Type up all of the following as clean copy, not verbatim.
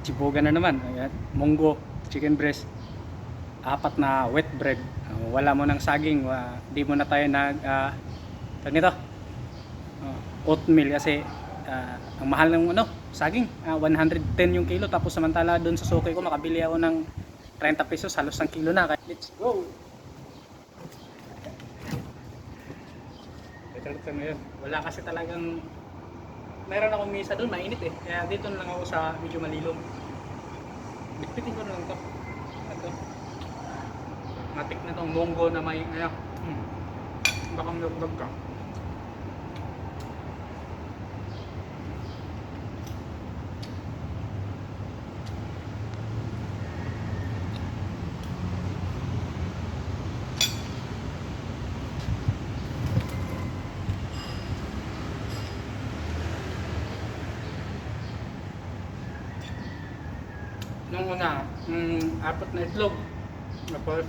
chiboga na naman. Ayan, munggo, chicken breast, apat na wet bread. Wala mo ng saging, di mo na tayo tawag nito, oatmeal kasi ang mahal ng saging, 110 yung kilo, tapos samantala doon sa suki ko makabili ako ng 30 pesos, halos ang kilo na. Let's go! Ngayon, wala kasi talagang, meron akong misa doon, mainit eh, kaya dito na lang ako sa medyo malilom. Bitbitin ko na lang to. Ito, matik na tong munggo na may baka malagdag ka. Nung una, apat na itlog. Tapos,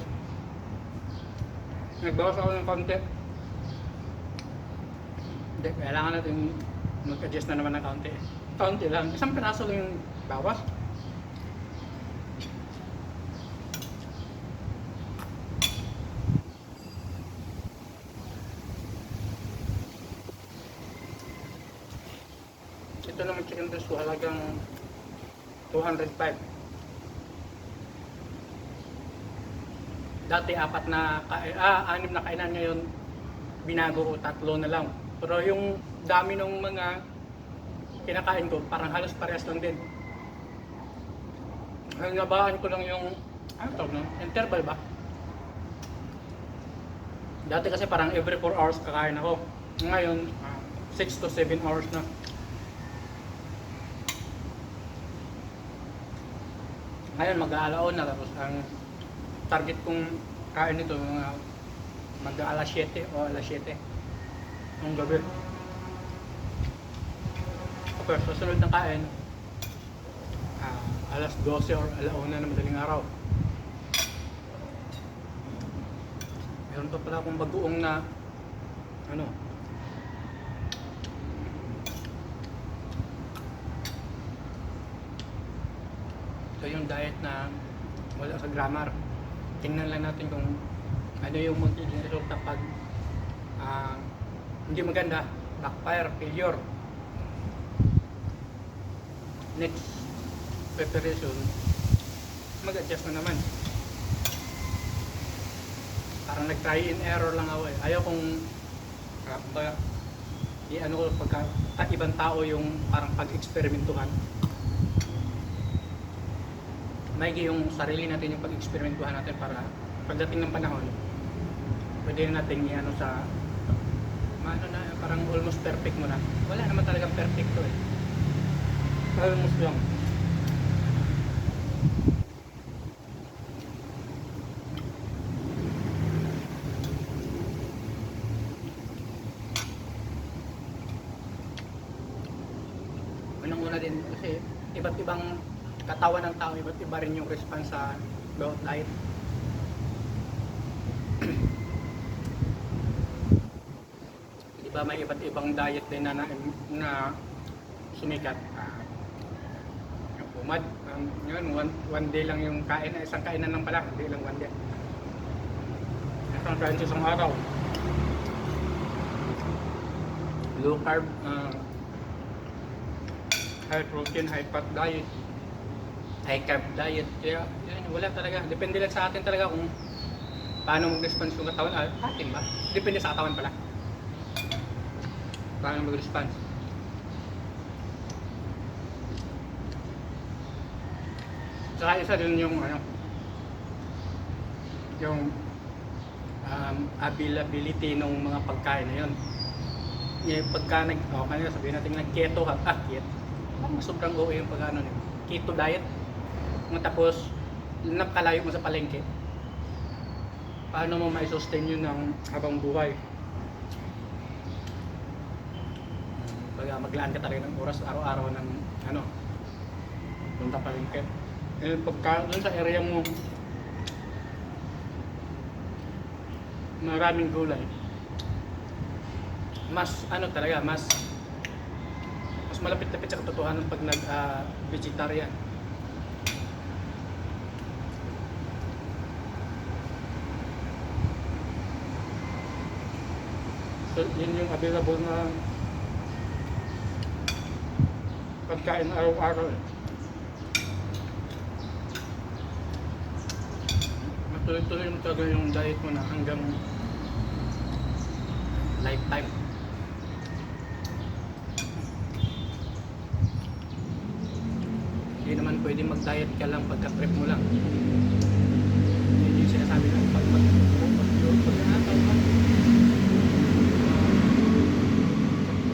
nagbawas ako ng konti. Hindi, kailangan natin mag-adjust na naman ng konti. Konti lang. Isang piraso lang yung bawas. Ito naman chicken breast ko, halagang 205. Dati anim na kainan, ngayon binago ko 3 na lang. Pero yung dami ng mga kinakain ko, parang halos parehas lang din. Ang nabaan ko lang yung interval ba? Dati kasi parang every 4 hours kakain ako. Ngayon 6 to 7 hours na. Ngayon mag-aalaon na, tapos ang target kong kain nito mga mag-alas 7 o alas 7 ng gabi. Okay, susunod na kain alas 12 or alauna na madaling araw. Meron pa pala akong bagoong na ito yung diet na wala sa grammar. Tingnan lang natin kung ano yung magiging resulta pag hindi maganda, backfire, failure. Next preparation, mag-adjust na naman. Parang nag-try and error lang ako eh. Ayaw kong pagka ibang tao yung parang pag-eksperimentuhan. Maigi yung sarili natin yung pag-eksperimentuhan natin para pagdating ng panahon pwede na natin sa parang almost perfect mo na. Wala naman talagang perfecto eh. Almost lang. Unang-una din kasi iba't ibang katawan ng tao, iba't iba rin yung response sa bawat diet. Diba may iba't ibang diet din na sumikat. Yung pumad, yun, one day lang yung kain, isang kainan lang pala, hindi lang one day. Isang kain sa isang araw. Low carb, high protein, high fat diet, high carb diet. Kaya yun, wala talaga, depende lang sa atin talaga kung paano mag-response yung katawan. Atin ba? Depende sa katawan pala paano mag-response. Saka isa din yung availability ng mga pagkain na yun. Yung pagka kanina sabihin natin keto sobrang OA yung keto diet. Tapos napakalayo mo sa palengke, paano mo ma-sustain yun ng habang buhay? Maglaan ka talaga ng oras araw-araw ng punta palengke. Pagka doon sa area mo maraming gulay, mas talaga, mas malapit-lapit sa katotohanan pag nag-vegetarian. So, yun yung available na pagkain araw-araw eh. Matuloy-tuloy mo talaga yung diet mo na hanggang lifetime. Hindi naman pwede mag-diet ka lang pagka-trip mo lang. Yun yung sinasabi ng pag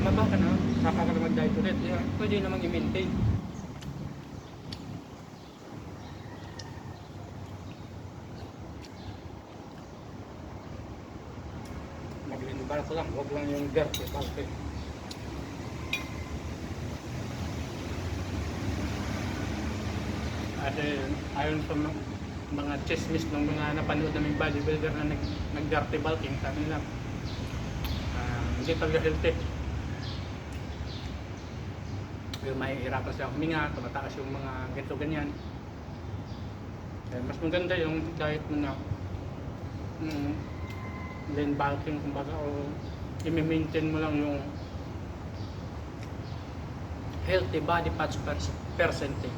tumaba ka na, saka ka na mag-diet ulit. Pwede namang i-maintain. Maglinibar ko lang, huwag lang yung dirty bulk. Kasi ayon sa mga chismis ng mga napanood naming bodybuilder na nag-dirty bulking, sabi nila hindi talaga healthy. Pero mahihirapan siya huminga, tumataas yung mga ganito ganyan. Mas maganda yung diet mo na lean bulking kumbaga, o i-maintain mo lang yung healthy body fat percentage.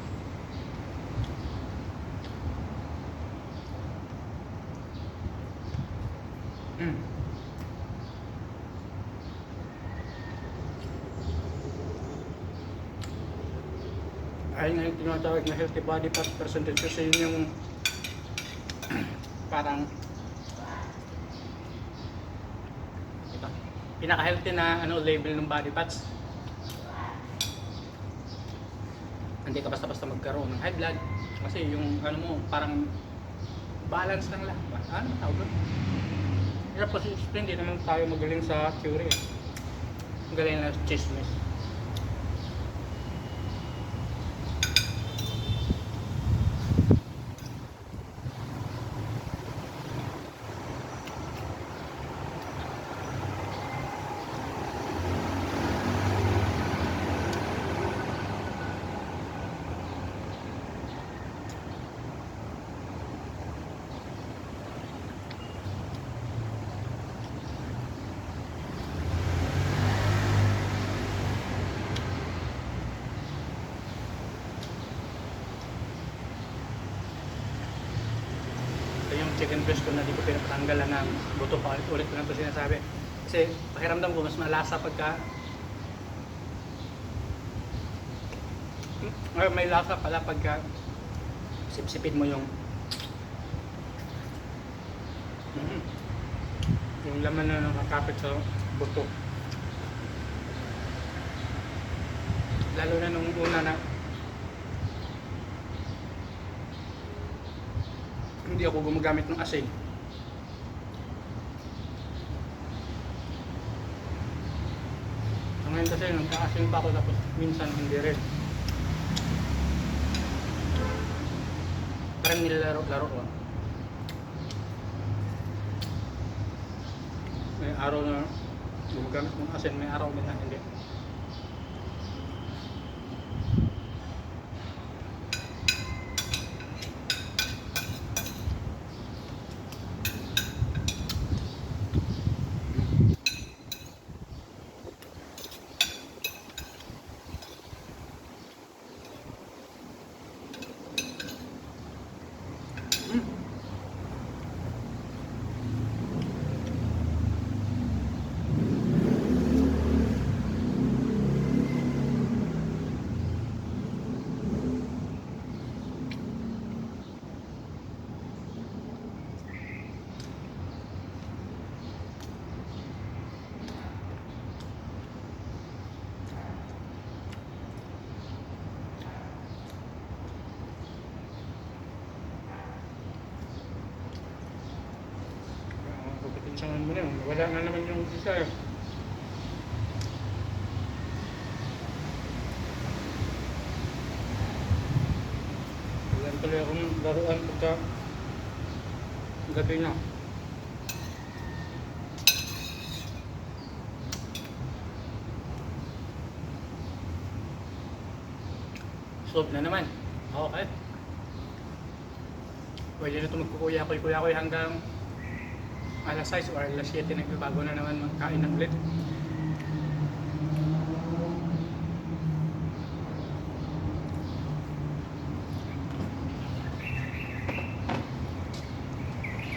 Ayun nga yung tinatawag na healthy body fat percentage kasi yun yung parang ito, pinaka-healthy na label ng body fats. Hindi ka basta-basta magkaroon ng high blood kasi yung mo parang balance lang lahat. Ano tawag doon? Hirap kasi hindi naman tayo magaling sa theory eh. Magaling na chismis. Yung chicken breast ko na di ko pinapatanggalan ng buto pa ulit ko na ito sinasabi. Kasi pakiramdam ko mas malasa pagka may lasa pala pagka sipsipin mo yung laman na nakakapit sa buto. Lalo na nung una na hindi ako gumagamit ng asin. Ngayon kasi nagka-asin pa ako tapos minsan hindi rin. Parang nilalaro-laro ko. May araw na gumagamit ng asin, may araw na hindi. Pagkatitsangan mo na yun, wala na naman yung isa eh. Wala tuloy akong laruan pagka gabi na. Solve na naman. Okay. Pwede na ito magkukuya-kuy hanggang alas 6 or alas 7 nagbabago na naman magkain ng ulit.